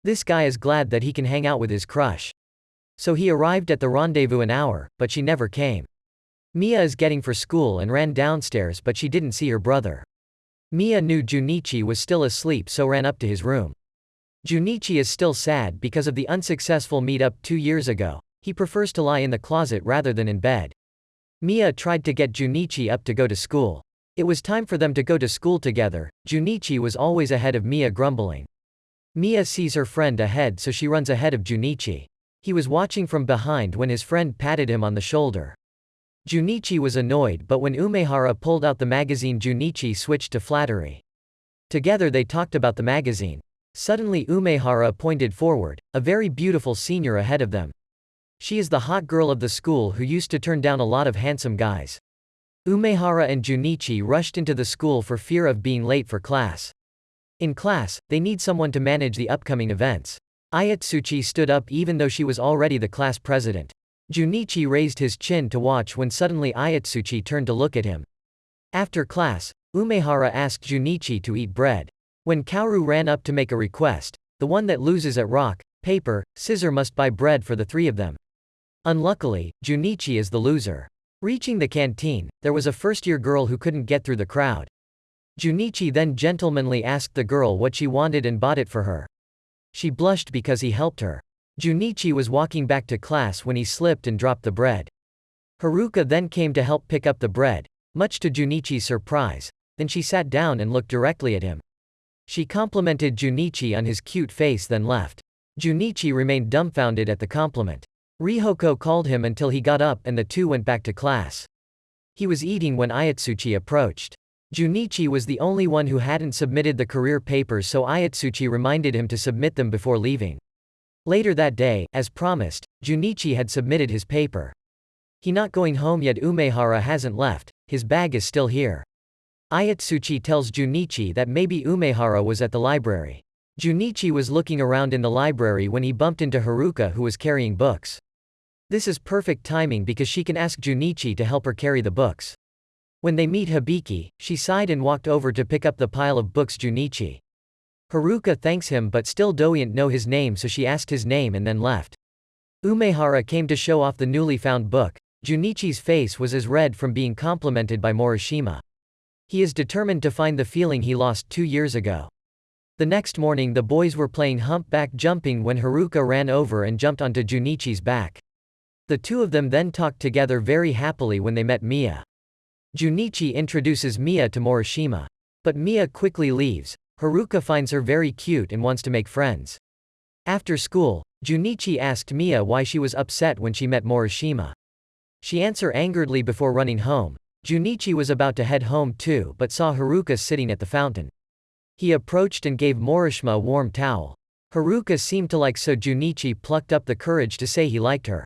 This guy is glad that he can hang out with his crush. So he arrived at the rendezvous an hour, but she never came. Mia is getting for school and ran downstairs, but she didn't see her brother. Mia knew Junichi was still asleep, so ran up to his room. Junichi is still sad because of the unsuccessful meetup 2 years ago. He prefers to lie in the closet rather than in bed. Mia tried to get Junichi up to go to school. It was time for them to go to school together. Junichi was always ahead of Mia, grumbling. Mia sees her friend ahead, so she runs ahead of Junichi. He was watching from behind when his friend patted him on the shoulder. Junichi was annoyed, but when Umehara pulled out the magazine, Junichi switched to flattery. Together they talked about the magazine. Suddenly Umehara pointed forward, a very beautiful senior ahead of them. She is the hot girl of the school who used to turn down a lot of handsome guys. Umehara and Junichi rushed into the school for fear of being late for class. In class, they need someone to manage the upcoming events. Ayatsuchi stood up even though she was already the class president. Junichi raised his chin to watch when suddenly Ayatsuchi turned to look at him. After class, Umehara asked Junichi to eat bread. When Kaoru ran up to make a request, the one that loses at rock, paper, scissors must buy bread for the three of them. Unluckily, Junichi is the loser. Reaching the canteen, there was a first-year girl who couldn't get through the crowd. Junichi then gentlemanly asked the girl what she wanted and bought it for her. She blushed because he helped her. Junichi was walking back to class when he slipped and dropped the bread. Haruka then came to help pick up the bread, much to Junichi's surprise. Then she sat down and looked directly at him. She complimented Junichi on his cute face, then left. Junichi remained dumbfounded at the compliment. Rihoko called him until he got up and the two went back to class. He was eating when Ayatsuchi approached. Junichi was the only one who hadn't submitted the career papers, so Ayatsuchi reminded him to submit them before leaving. Later that day, as promised, Junichi had submitted his paper. He not going home yet. Umehara hasn't left, his bag is still here. Ayatsuchi tells Junichi that maybe Umehara was at the library. Junichi was looking around in the library when he bumped into Haruka, who was carrying books. This is perfect timing because she can ask Junichi to help her carry the books. When they meet Hibiki, she sighed and walked over to pick up the pile of books Junichi. Haruka thanks him but still doesn't know his name, so she asked his name and then left. Umehara came to show off the newly found book. Junichi's face was as red from being complimented by Morishima. He is determined to find the feeling he lost 2 years ago. The next morning the boys were playing humpback jumping when Haruka ran over and jumped onto Junichi's back. The two of them then talked together very happily when they met Mia. Junichi introduces Mia to Morishima. But Mia quickly leaves. Haruka finds her very cute and wants to make friends. After school, Junichi asked Mia why she was upset when she met Morishima. She answered angeredly before running home. Junichi was about to head home too but saw Haruka sitting at the fountain. He approached and gave Morishima a warm towel. Haruka seemed to like, so Junichi plucked up the courage to say he liked her.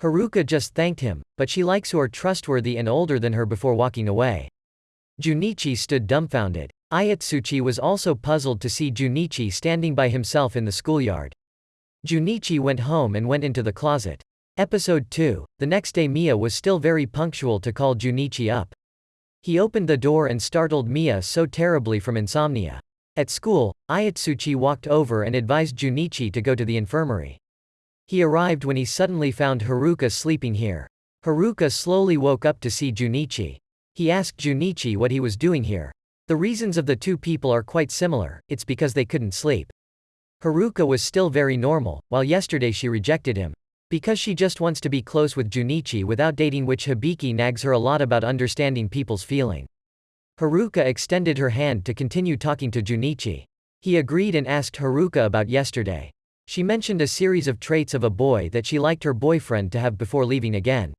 Haruka just thanked him, but she likes who are trustworthy and older than her before walking away. Junichi stood dumbfounded. Ayatsuchi was also puzzled to see Junichi standing by himself in the schoolyard. Junichi went home and went into the closet. Episode 2. The next day Mia was still very punctual to call Junichi up. He opened the door and startled Mia so terribly from insomnia. At school, Ayatsuchi walked over and advised Junichi to go to the infirmary. He arrived when he suddenly found Haruka sleeping here. Haruka slowly woke up to see Junichi. He asked Junichi what he was doing here. The reasons of the two people are quite similar, it's because they couldn't sleep. Haruka was still very normal, while yesterday she rejected him. Because she just wants to be close with Junichi without dating, which Hibiki nags her a lot about understanding people's feeling. Haruka extended her hand to continue talking to Junichi. He agreed and asked Haruka about yesterday. She mentioned a series of traits of a boy that she liked her boyfriend to have before leaving again.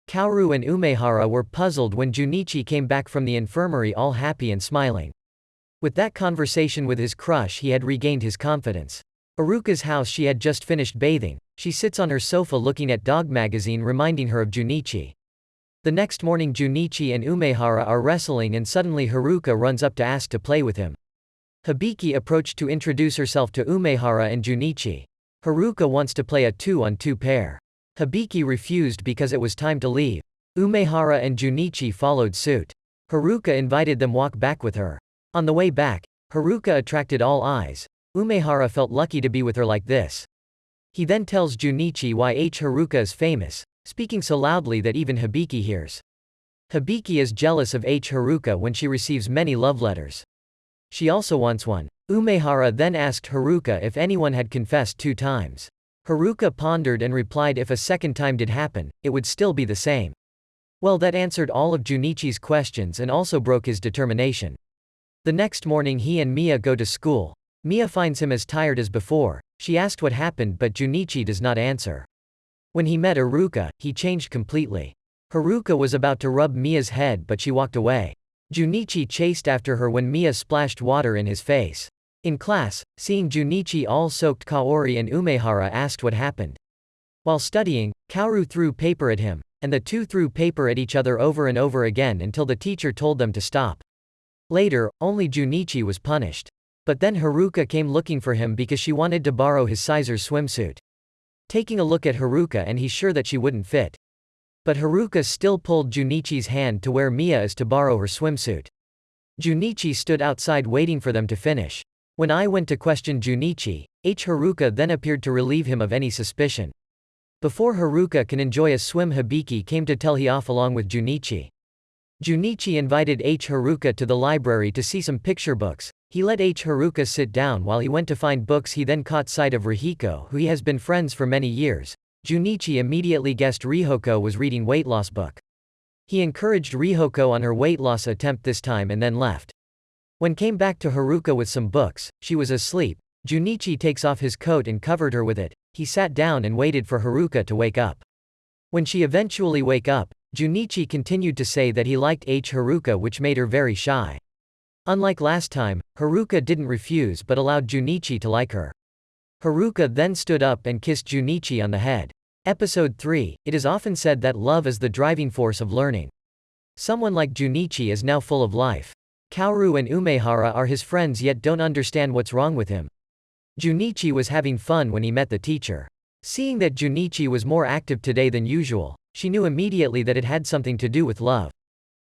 Kaoru and Umehara were puzzled when Junichi came back from the infirmary all happy and smiling. With that conversation with his crush he had regained his confidence. Haruka's house, she had just finished bathing. She sits on her sofa looking at dog magazine, reminding her of Junichi. The next morning Junichi and Umehara are wrestling and suddenly Haruka runs up to ask to play with him. Hibiki approached to introduce herself to Umehara and Junichi. Haruka wants to play a 2-on-2 pair. Hibiki refused because it was time to leave. Umehara and Junichi followed suit. Haruka invited them walk back with her. On the way back, Haruka attracted all eyes. Umehara felt lucky to be with her like this. He then tells Junichi why Haruka is famous, speaking so loudly that even Hibiki hears. Hibiki is jealous of Haruka when she receives many love letters. She also wants one. Umehara then asked Haruka if anyone had confessed 2 times. Haruka pondered and replied if a second time did happen, it would still be the same. Well, that answered all of Junichi's questions and also broke his determination. The next morning he and Mia go to school. Mia finds him as tired as before. She asked what happened but Junichi does not answer. When he met Haruka, he changed completely. Haruka was about to rub Mia's head but she walked away. Junichi chased after her when Mia splashed water in his face. In class, seeing Junichi all soaked, Kaori and Umehara asked what happened. While studying, Kaoru threw paper at him, and the two threw paper at each other over and over again until the teacher told them to stop. Later, only Junichi was punished. But then Haruka came looking for him because she wanted to borrow his sizer's swimsuit. Taking a look at Haruka and he's sure that she wouldn't fit. But Haruka still pulled Junichi's hand to where Mia is to borrow her swimsuit. Junichi stood outside waiting for them to finish. When I went to question Junichi, Haruka then appeared to relieve him of any suspicion. Before Haruka can enjoy a swim, Hibiki came to tell he off along with Junichi. Junichi invited Haruka to the library to see some picture books. He let Haruka sit down while he went to find books. He then caught sight of Rihiko, who he has been friends for many years. Junichi immediately guessed Rihiko was reading weight loss book. He encouraged Rihiko on her weight loss attempt this time and then left. When came back to Haruka with some books, she was asleep. Junichi takes off his coat and covered her with it. He sat down and waited for Haruka to wake up. When she eventually wake up, Junichi continued to say that he liked Haruka, which made her very shy. Unlike last time, Haruka didn't refuse but allowed Junichi to like her. Haruka then stood up and kissed Junichi on the head. Episode 3, it is often said that love is the driving force of learning. Someone like Junichi is now full of life. Kaoru and Umehara are his friends yet don't understand what's wrong with him. Junichi was having fun when he met the teacher. Seeing that Junichi was more active today than usual, she knew immediately that it had something to do with love.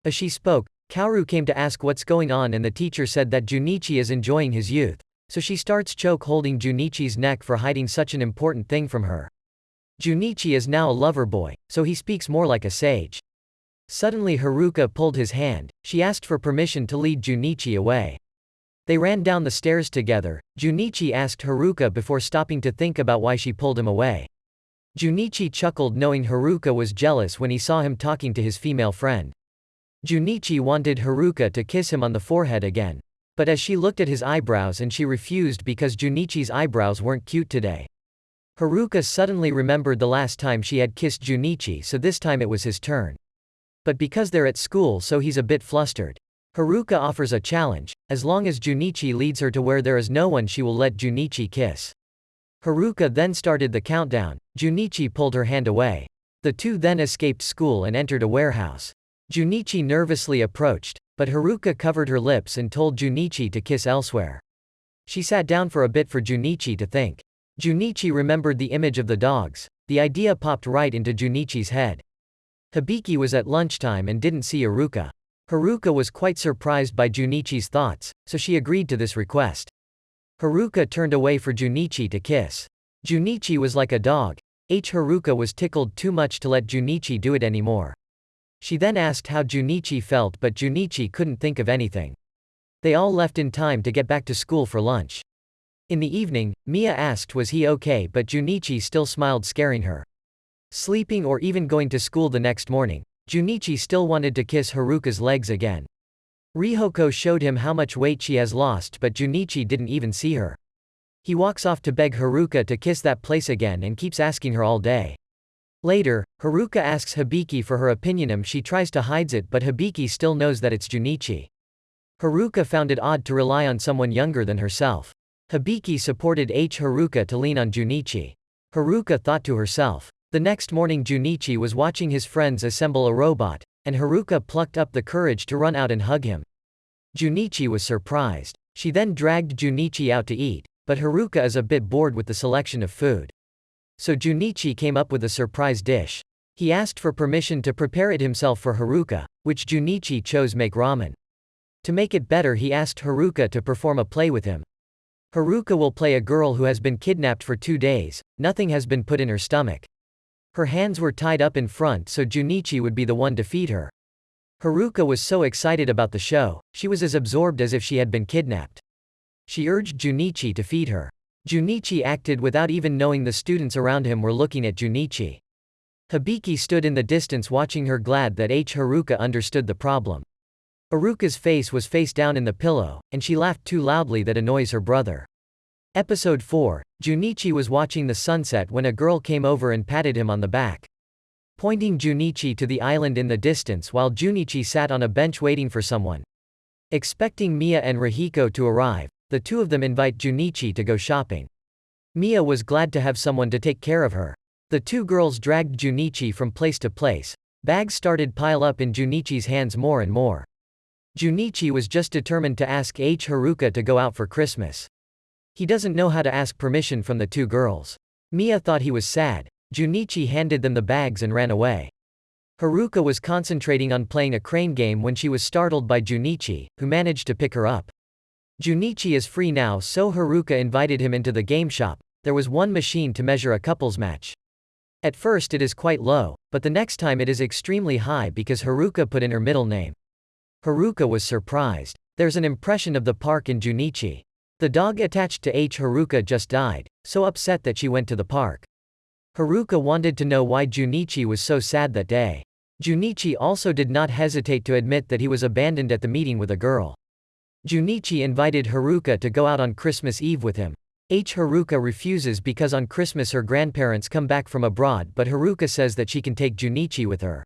As she spoke, Kaoru came to ask what's going on and the teacher said that Junichi is enjoying his youth, so she starts choke holding Junichi's neck for hiding such an important thing from her. Junichi is now a lover boy, so he speaks more like a sage. Suddenly Haruka pulled his hand. She asked for permission to lead Junichi away. They ran down the stairs together. Junichi asked Haruka before stopping to think about why she pulled him away. Junichi chuckled knowing Haruka was jealous when he saw him talking to his female friend. Junichi wanted Haruka to kiss him on the forehead again. But as she looked at his eyebrows and she refused because Junichi's eyebrows weren't cute today. Haruka suddenly remembered the last time she had kissed Junichi, so this time it was his turn. But because they're at school, so he's a bit flustered. Haruka offers a challenge. As long as Junichi leads her to where there is no one, she will let Junichi kiss. Haruka then started the countdown. Junichi pulled her hand away. The two then escaped school and entered a warehouse. Junichi nervously approached, but Haruka covered her lips and told Junichi to kiss elsewhere. She sat down for a bit for Junichi to think. Junichi remembered the image of the dogs. The idea popped right into Junichi's head. Hibiki was at lunchtime and didn't see Haruka. Haruka was quite surprised by Junichi's thoughts, so she agreed to this request. Haruka turned away for Junichi to kiss. Junichi was like a dog. Haruka was tickled too much to let Junichi do it anymore. She then asked how Junichi felt, but Junichi couldn't think of anything. They all left in time to get back to school for lunch. In the evening, Mia asked was he okay, but Junichi still smiled, scaring her. Sleeping or even going to school the next morning, Junichi still wanted to kiss Haruka's legs again. Rihiko showed him how much weight she has lost, but Junichi didn't even see her. He walks off to beg Haruka to kiss that place again and keeps asking her all day. Later, Haruka asks Hibiki for her opinion. She tries to hide it, but Hibiki still knows that it's Junichi. Haruka found it odd to rely on someone younger than herself. Hibiki supported Haruka to lean on Junichi. Haruka thought to herself. The next morning Junichi was watching his friends assemble a robot, and Haruka plucked up the courage to run out and hug him. Junichi was surprised. She then dragged Junichi out to eat, but Haruka is a bit bored with the selection of food. So Junichi came up with a surprise dish. He asked for permission to prepare it himself for Haruka, which Junichi chose make ramen. To make it better he asked Haruka to perform a play with him. Haruka will play a girl who has been kidnapped for 2 days, nothing has been put in her stomach. Her hands were tied up in front so Junichi would be the one to feed her. Haruka was so excited about the show, she was as absorbed as if she had been kidnapped. She urged Junichi to feed her. Junichi acted without even knowing the students around him were looking at Junichi. Hibiki stood in the distance watching her, glad that Haruka understood the problem. Haruka's face was face down in the pillow, and she laughed too loudly that annoys her brother. Episode 4, Junichi was watching the sunset when a girl came over and patted him on the back, pointing Junichi to the island in the distance while Junichi sat on a bench waiting for someone. Expecting Mia and Rahiko to arrive, the two of them invite Junichi to go shopping. Mia was glad to have someone to take care of her. The two girls dragged Junichi from place to place. Bags started pile up in Junichi's hands more and more. Junichi was just determined to ask Haruka to go out for Christmas. He doesn't know how to ask permission from the two girls. Mia thought he was sad. Junichi handed them the bags and ran away. Haruka was concentrating on playing a crane game when she was startled by Junichi, who managed to pick her up. Junichi is free now, so Haruka invited him into the game shop. There was one machine to measure a couples match. At first it is quite low, but the next time it is extremely high because Haruka put in her middle name. Haruka was surprised. There's an impression of the park in Junichi. The dog attached to Haruka just died, so upset that she went to the park. Haruka wanted to know why Junichi was so sad that day. Junichi also did not hesitate to admit that he was abandoned at the meeting with a girl. Junichi invited Haruka to go out on Christmas Eve with him. Haruka refuses because on Christmas her grandparents come back from abroad, but Haruka says that she can take Junichi with her.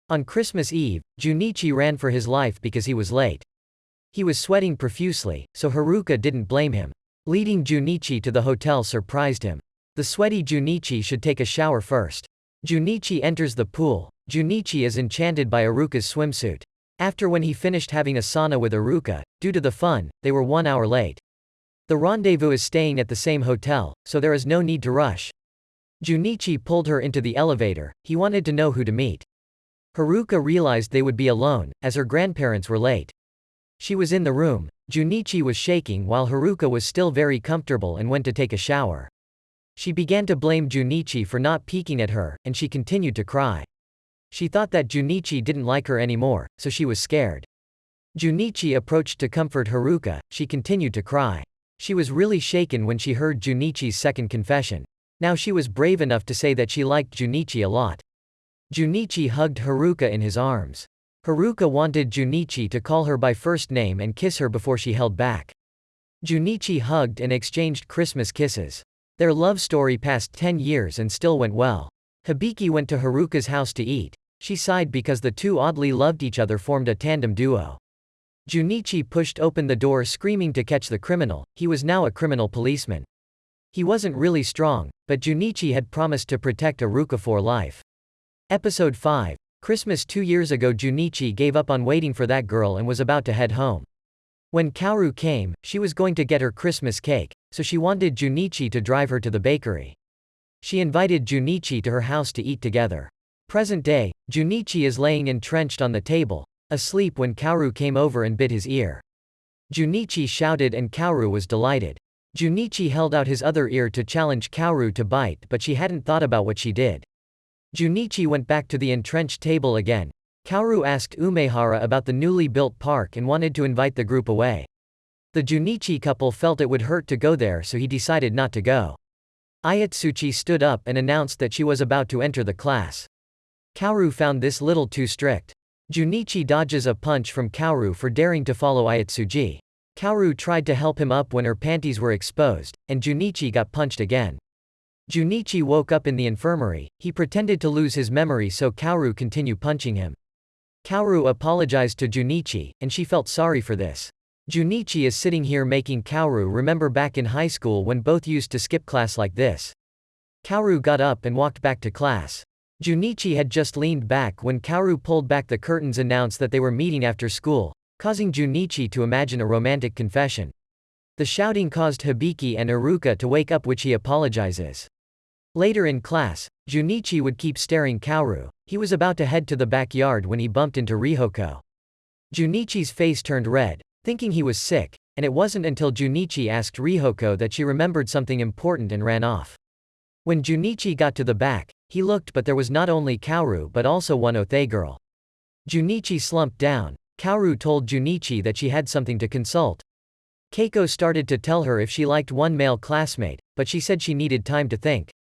On Christmas Eve, Junichi ran for his life because he was late. He was sweating profusely, so Haruka didn't blame him. Leading Junichi to the hotel surprised him. The sweaty Junichi should take a shower first. Junichi enters the pool. Junichi is enchanted by Haruka's swimsuit. After when he finished having a sauna with Haruka, due to the fun, they were 1 hour late. The rendezvous is staying at the same hotel, so there is no need to rush. Junichi pulled her into the elevator. He wanted to know who to meet. Haruka realized they would be alone, as her grandparents were late. She was in the room. Junichi was shaking while Haruka was still very comfortable and went to take a shower. She began to blame Junichi for not peeking at her, and she continued to cry. She thought that Junichi didn't like her anymore, so she was scared. Junichi approached to comfort Haruka. She continued to cry. She was really shaken when she heard Junichi's second confession. Now she was brave enough to say that she liked Junichi a lot. Junichi hugged Haruka in his arms. Haruka wanted Junichi to call her by first name and kiss her before she held back. Junichi hugged and exchanged Christmas kisses. Their love story passed 10 years and still went well. Hibiki went to Haruka's house to eat. She sighed because the two oddly loved each other, formed a tandem duo. Junichi pushed open the door screaming to catch the criminal. He was now a criminal policeman. He wasn't really strong, but Junichi had promised to protect Haruka for life. Episode 5. Christmas 2 years ago. Junichi gave up on waiting for that girl and was about to head home. When Kaoru came, she was going to get her Christmas cake, so she wanted Junichi to drive her to the bakery. She invited Junichi to her house to eat together. Present day, Junichi is laying entrenched on the table, asleep when Kaoru came over and bit his ear. Junichi shouted and Kaoru was delighted. Junichi held out his other ear to challenge Kaoru to bite, but she hadn't thought about what she did. Junichi went back to the entrenched table again. Kaoru asked Umehara about the newly built park and wanted to invite the group away. The Junichi couple felt it would hurt to go there, so he decided not to go. Ayatsuchi stood up and announced that she was about to enter the class. Kaoru found this little too strict. Junichi dodges a punch from Kaoru for daring to follow Ayatsuji. Kaoru tried to help him up when her panties were exposed, and Junichi got punched again. Junichi woke up in the infirmary. He pretended to lose his memory so Kaoru continued punching him. Kaoru apologized to Junichi, and she felt sorry for this. Junichi is sitting here making Kaoru remember back in high school when both used to skip class like this. Kaoru got up and walked back to class. Junichi had just leaned back when Kaoru pulled back the curtains and announced that they were meeting after school, causing Junichi to imagine a romantic confession. The shouting caused Hibiki and Haruka to wake up, which he apologizes. Later in class, Junichi would keep staring Kaoru. He was about to head to the backyard when he bumped into Rihoko. Junichi's face turned red, thinking he was sick, and it wasn't until Junichi asked Rihoko that she remembered something important and ran off. When Junichi got to the back, he looked but there was not only Kaoru but also one Othe girl. Junichi slumped down. Kaoru told Junichi that she had something to consult. Keiko started to tell her if she liked one male classmate, but she said she needed time to think.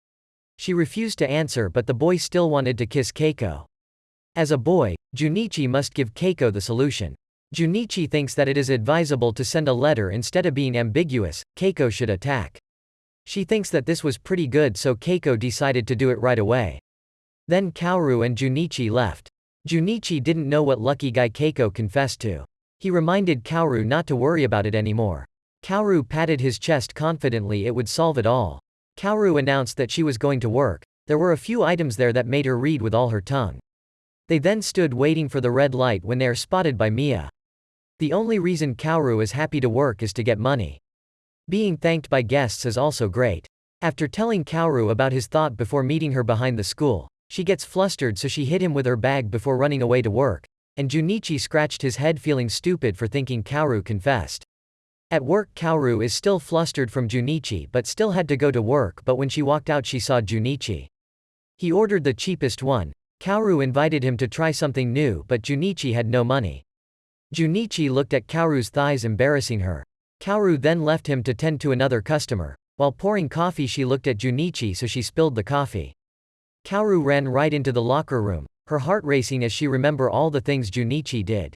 She refused to answer but the boy still wanted to kiss Keiko. As a boy, Junichi must give Keiko the solution. Junichi thinks that it is advisable to send a letter instead of being ambiguous. Keiko should attack. She thinks that this was pretty good so Keiko decided to do it right away. Then Kaoru and Junichi left. Junichi didn't know what lucky guy Keiko confessed to. He reminded Kaoru not to worry about it anymore. Kaoru patted his chest confidently it would solve it all. Kaoru announced that she was going to work. There were a few items there that made her read with all her tongue. They then stood waiting for the red light when they are spotted by Mia. The only reason Kaoru is happy to work is to get money. Being thanked by guests is also great. After telling Kaoru about his thought before meeting her behind the school, she gets flustered so she hit him with her bag before running away to work, and Junichi scratched his head feeling stupid for thinking Kaoru confessed. At work Kaoru is still flustered from Junichi but still had to go to work but when she walked out she saw Junichi. He ordered the cheapest one. Kaoru invited him to try something new but Junichi had no money. Junichi looked at Kaoru's thighs embarrassing her. Kaoru then left him to tend to another customer. While pouring coffee she looked at Junichi so she spilled the coffee. Kaoru ran right into the locker room, her heart racing as she remembered all the things Junichi did.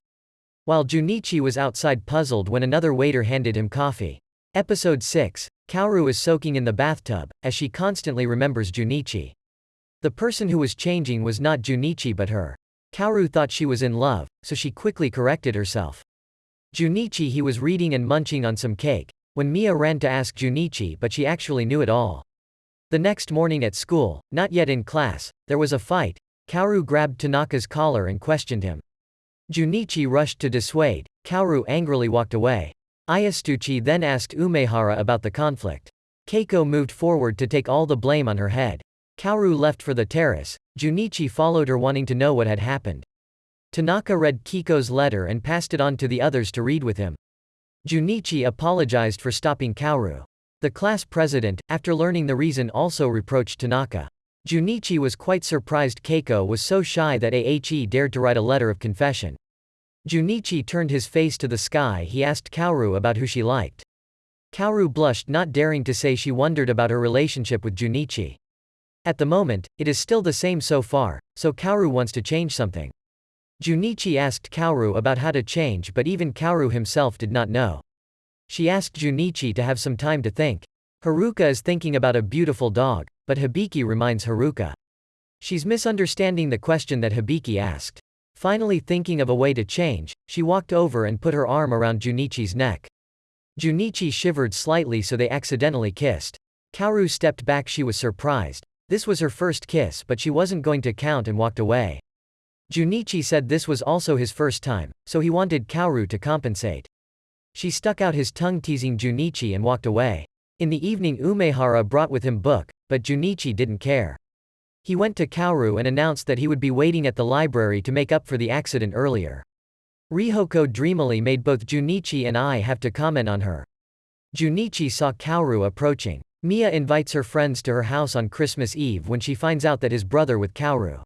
While Junichi was outside puzzled when another waiter handed him coffee. Episode 6. Kaoru is soaking in the bathtub, as she constantly remembers Junichi. The person who was changing was not Junichi but her. Kaoru thought she was in love, so she quickly corrected herself. Junichi he was reading and munching on some cake, when Mia ran to ask Junichi but she actually knew it all. The next morning at school, not yet in class, there was a fight. Kaoru grabbed Tanaka's collar and questioned him. Junichi rushed to dissuade. Kaoru angrily walked away. Ayastuchi then asked Umehara about the conflict. Keiko moved forward to take all the blame on her head. Kaoru left for the terrace. Junichi followed her wanting to know what had happened. Tanaka read Kiko's letter and passed it on to the others to read with him. Junichi apologized for stopping Kaoru. The class president, after learning the reason, also reproached Tanaka. Junichi was quite surprised Keiko was so shy that Ahe dared to write a letter of confession. Junichi turned his face to the sky. He asked Kaoru about who she liked. Kaoru blushed, not daring to say she wondered about her relationship with Junichi. At the moment, it is still the same so far, so Kaoru wants to change something. Junichi asked Kaoru about how to change but even Kaoru himself did not know. She asked Junichi to have some time to think. Haruka is thinking about a beautiful dog, but Hibiki reminds Haruka. She's misunderstanding the question that Hibiki asked. Finally thinking of a way to change, she walked over and put her arm around Junichi's neck. Junichi shivered slightly so they accidentally kissed. Kaoru stepped back, she was surprised. This was her first kiss but she wasn't going to count and walked away. Junichi said this was also his first time, so he wanted Kaoru to compensate. She stuck out his tongue teasing Junichi and walked away. In the evening Umehara brought with him book, but Junichi didn't care. He went to Kaoru and announced that he would be waiting at the library to make up for the accident earlier. Rihoko dreamily made both Junichi and I have to comment on her. Junichi saw Kaoru approaching. Mia invites her friends to her house on Christmas Eve when she finds out that his brother with Kaoru.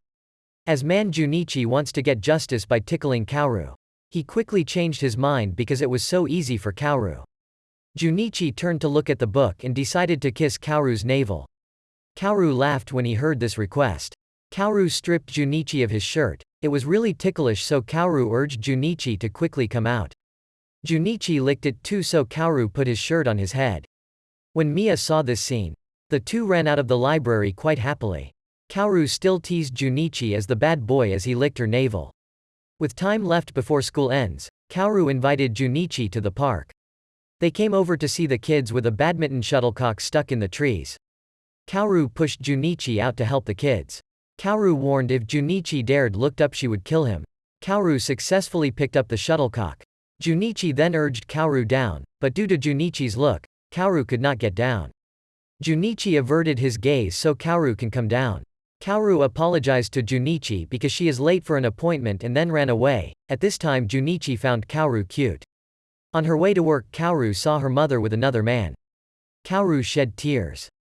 As man Junichi wants to get justice by tickling Kaoru. He quickly changed his mind because it was so easy for Kaoru. Junichi turned to look at the book and decided to kiss Kaoru's navel. Kaoru laughed when he heard this request. Kaoru stripped Junichi of his shirt. It was really ticklish so Kaoru urged Junichi to quickly come out. Junichi licked it too so Kaoru put his shirt on his head. When Mia saw this scene, the two ran out of the library quite happily. Kaoru still teased Junichi as the bad boy as he licked her navel. With time left before school ends, Kaoru invited Junichi to the park. They came over to see the kids with a badminton shuttlecock stuck in the trees. Kaoru pushed Junichi out to help the kids. Kaoru warned if Junichi dared looked up she would kill him. Kaoru successfully picked up the shuttlecock. Junichi then urged Kaoru down, but due to Junichi's look, Kaoru could not get down. Junichi averted his gaze so Kaoru can come down. Kaoru apologized to Junichi because she is late for an appointment and then ran away. At this time Junichi found Kaoru cute. On her way to work, Kaoru saw her mother with another man. Kaoru shed tears.